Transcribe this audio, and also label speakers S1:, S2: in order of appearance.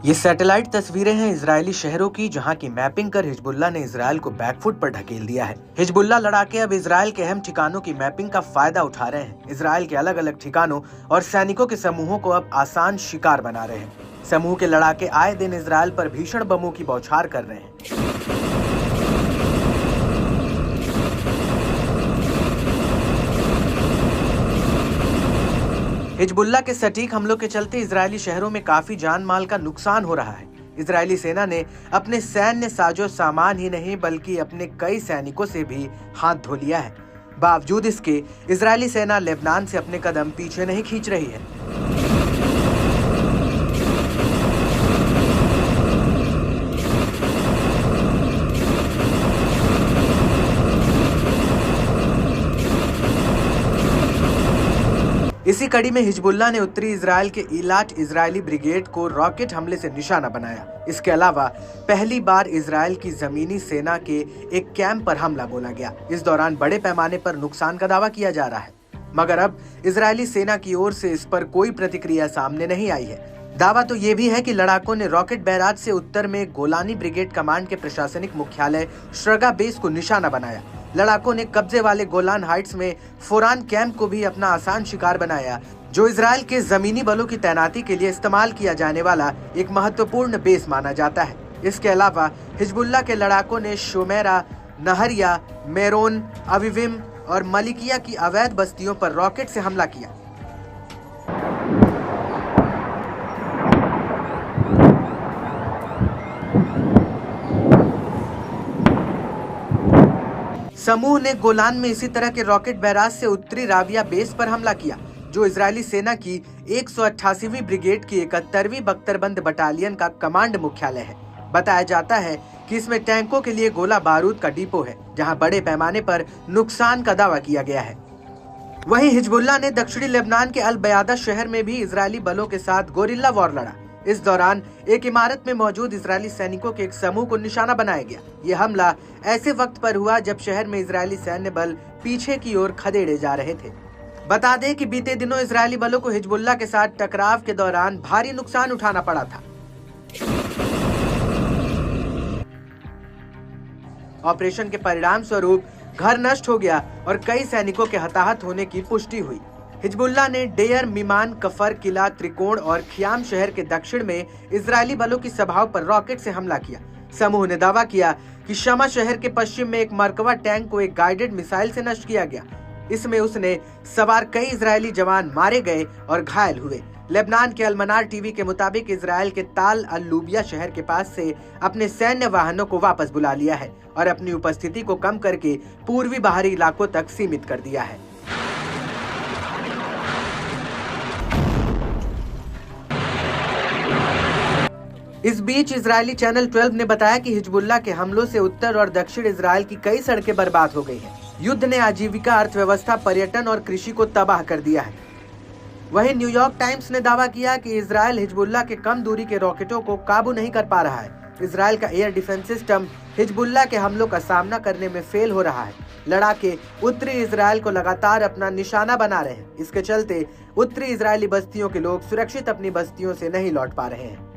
S1: ये सैटेलाइट तस्वीरें हैं इजरायली शहरों की, जहां की मैपिंग कर हिजबुल्लाह ने इजरायल को बैकफुट पर ढकेल दिया है। हिजबुल्लाह लड़ाके अब इजरायल के अहम ठिकानों की मैपिंग का फायदा उठा रहे हैं। इजरायल के अलग अलग ठिकानों और सैनिकों के समूहों को अब आसान शिकार बना रहे हैं। समूह के लड़ाके आए दिन इजरायल पर भीषण बमों की बौछार कर रहे हैं। हिजबुल्लाह के सटीक हमलों के चलते इजरायली शहरों में काफी जान माल का नुकसान हो रहा है। इजरायली सेना ने अपने सैन्य साजो सामान ही नहीं बल्कि अपने कई सैनिकों से भी हाथ धो लिया है। बावजूद इसके इजरायली सेना लेबनान से अपने कदम पीछे नहीं खींच रही है। इसी कड़ी में हिजबुल्लाह ने उत्तरी इजरायल के इलाट इजरायली ब्रिगेड को रॉकेट हमले से निशाना बनाया। इसके अलावा पहली बार इजरायल की जमीनी सेना के एक कैंप पर हमला बोला गया। इस दौरान बड़े पैमाने पर नुकसान का दावा किया जा रहा है, मगर अब इजरायली सेना की ओर से इस पर कोई प्रतिक्रिया सामने नहीं आई है। दावा तो ये भी है कि लड़ाकों ने रॉकेट बैराज से उत्तर में गोलानी ब्रिगेड कमांड के प्रशासनिक मुख्यालय श्रगा बेस को निशाना बनाया। लड़ाकों ने कब्जे वाले गोलान हाइट्स में फोरान कैंप को भी अपना आसान शिकार बनाया, जो इजरायल के जमीनी बलों की तैनाती के लिए इस्तेमाल किया जाने वाला एक महत्वपूर्ण बेस माना जाता है। इसके अलावा हिजबुल्लाह के लड़ाकों ने शोमेरा, नहरिया, मेरोन, अविविम और मलिकिया की अवैध बस्तियों पर रॉकेट से हमला किया। समूह ने गोलान में इसी तरह के रॉकेट बैराज से उत्तरी राविया बेस पर हमला किया, जो इजरायली सेना की 188वीं ब्रिगेड की 71वीं बख्तरबंद बटालियन का कमांड मुख्यालय है। बताया जाता है कि इसमें टैंकों के लिए गोला बारूद का डिपो है, जहां बड़े पैमाने पर नुकसान का दावा किया गया है। वहीं हिजबुल्लाह ने दक्षिणी लेबनान के अल बयादा शहर में भी इजरायली बलों के साथ गोरिल्ला वॉर लड़ा। इस दौरान एक इमारत में मौजूद इजरायली सैनिकों के एक समूह को निशाना बनाया गया। यह हमला ऐसे वक्त पर हुआ जब शहर में इजरायली सैन्य बल पीछे की ओर खदेड़े जा रहे थे। बता दें कि बीते दिनों इजरायली बलों को हिजबुल्लाह के साथ टकराव के दौरान भारी नुकसान उठाना पड़ा था। ऑपरेशन के परिणाम स्वरूप घर नष्ट हो गया और कई सैनिकों के हताहत होने की पुष्टि हुई। हिजबुल्लाह ने डेयर, मिमान, कफर, किला, त्रिकोण और खियाम शहर के दक्षिण में इजरायली बलों की सभाओं पर रॉकेट से हमला किया। समूह ने दावा किया कि शमा शहर के पश्चिम में एक मरकवा टैंक को एक गाइडेड मिसाइल से नष्ट किया गया। इसमें उसने सवार कई इजरायली जवान मारे गए और घायल हुए। लेबनान के अलमनार टीवी के मुताबिक इजरायल के ताल अल लूबिया शहर के पास से अपने सैन्य वाहनों को वापस बुला लिया है और अपनी उपस्थिति को कम करके पूर्वी बाहरी इलाकों तक सीमित कर दिया है। इस बीच इजरायली चैनल 12 ने बताया कि हिजबुल्लाह के हमलों से उत्तर और दक्षिण इजरायल की कई सड़कें बर्बाद हो गई हैं। युद्ध ने आजीविका, अर्थव्यवस्था, पर्यटन और कृषि को तबाह कर दिया है। वहीं न्यूयॉर्क टाइम्स ने दावा किया कि इजरायल हिजबुल्लाह के कम दूरी के रॉकेटों को काबू नहीं कर पा रहा है। इजरायल का एयर डिफेंस सिस्टम हिजबुल्लाह के हमलों का सामना करने में फेल हो रहा है। लड़ाके उत्तरी इजरायल को लगातार अपना निशाना बना रहे हैं। इसके चलते उत्तरी इजरायली बस्तियों के लोग सुरक्षित अपनी बस्तियों से नहीं लौट पा रहे हैं।